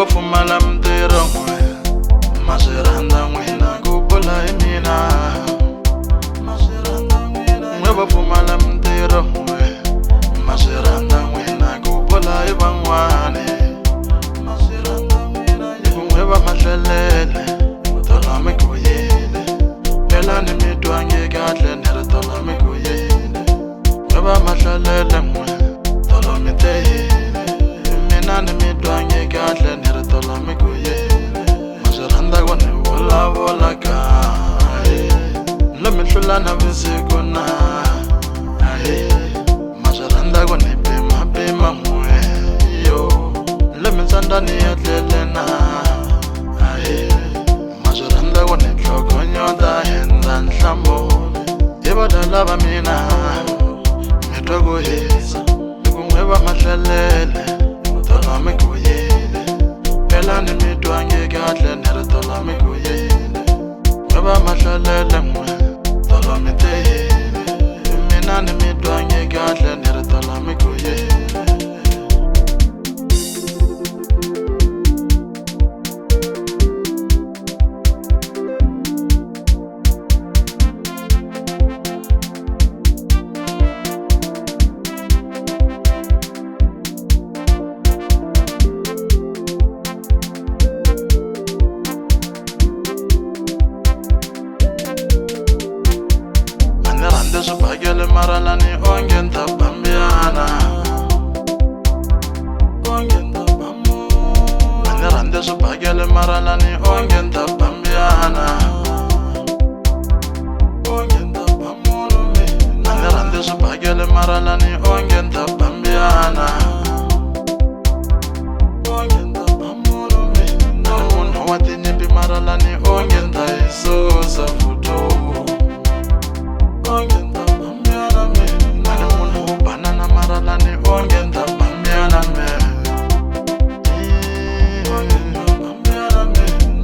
pfumala mintirho ma swi rhandza n'wina ku bula hi mina n'we va pfumala mintirho ma swi rhandza n'wina ku bula hi van'wani hi ku n'we va mahlelele tola mi ku yile phela ni mi twangi kahle ni ri tola mi ku yile n'we va mahlelele n'we tolo mi te yile mina ni mi twangi kahle ni ri tola mi ku yile ma swi rhandza ku ni vulavula kaye lo mi hlula na visiku na ma swi rhandza ku ni pima n'we yo lo mi tsandza ni ya tlele na ma swi rhandza ku ni tlhogonyota hendla nhlamulo hi vadala va mina mi twa ku hisa hi ku n'we va mahlelele tola mi ku yile phela ni mi twangi kahle ni ri tola mi ku yile n'we va mahlelele n'we tola mi te yile mina ni mi twangi kahle ni ri tola mi ku yile swibakele mara lani onge nta bambiana ani rhandze swibakele mara lani onge nta bambiana ani rhandze swibakele mara lani onge nta bambiana ani munhu wa tinyimpi mara lani onge nta isusa futo lani onge nta bambiana me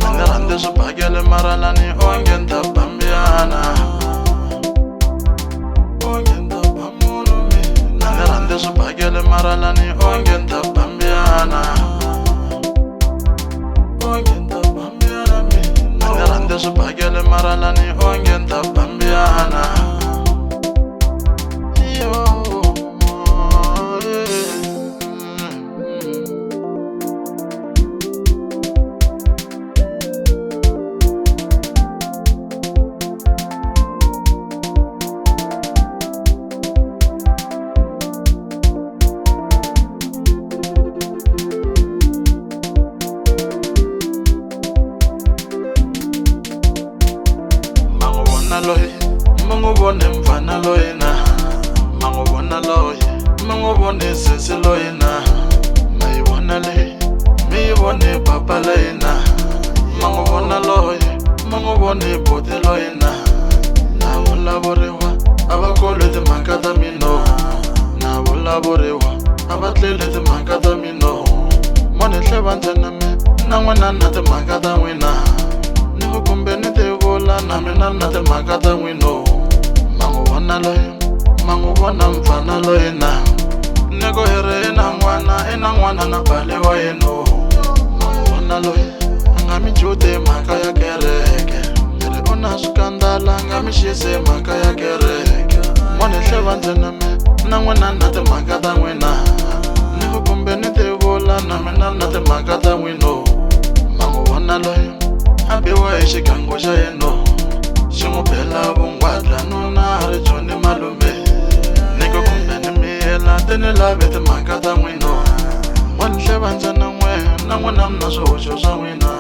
ani rhandze swibakele mara lani onge nta bambiana ani rhandze swibakele mara lani onge nta bambiana ani rhandze swibakele mara lani onge nta bambiana loyi ma n'wi vone mfana loyi na ma n'wi vona loyi ma n'wi vone sesi loyi na ma yi vona leyi mi yi vone papa leyi na ma n'wi vona loyi ma n'wi vone buti loyi na vulavuriwa a va koli timhaka ta mino na vulavuriwa a va tleli timhaka ta mino mo ni hle va ntsena mi na n'wina na timhaka ta n'wina ni ku kumbe ni tivula na mina na timhaka ta n'wino ma n'wi vona loyi ma n'wi vona mfana loyi na ni ku hi ri i na n'wana na bali wa yeno ma n'wi vona loyi a nga mi juti mhaka ya kereke mi ri u na swikandala a nga mi xisi mhaka ya kereke mo ni hle va ntsena mi na n'wina na timhaka ta n'wina ni ku kumbe ni tivula na mina na timhaka ta n'wino ma n'wi vona loyi a biwa hi xigangu xa yeno xi n'wi bela vungwadla nuna a ri joni malume ni ku kumbe ni miyela ti ni lavi timhaka ta n'wino wa ni hle va ntsena n'we na n'wina mi na swihoxo swa n'wina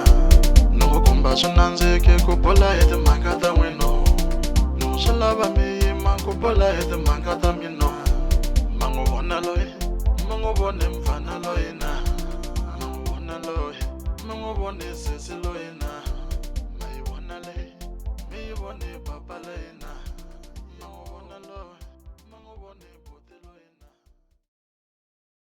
ni ku kumba swi nandziki ku bula hi timhaka ta n'wino ni ku swi lava mi yima ku bula hi timhaka ta mino ma n'wi vona loyi ma n'wi vone mfana loyi na ma n'wi vona loyi ma n'wi vone sesi loyi na mi yi vone papa leyi na ma n'wi vona loyi ma n'wi vone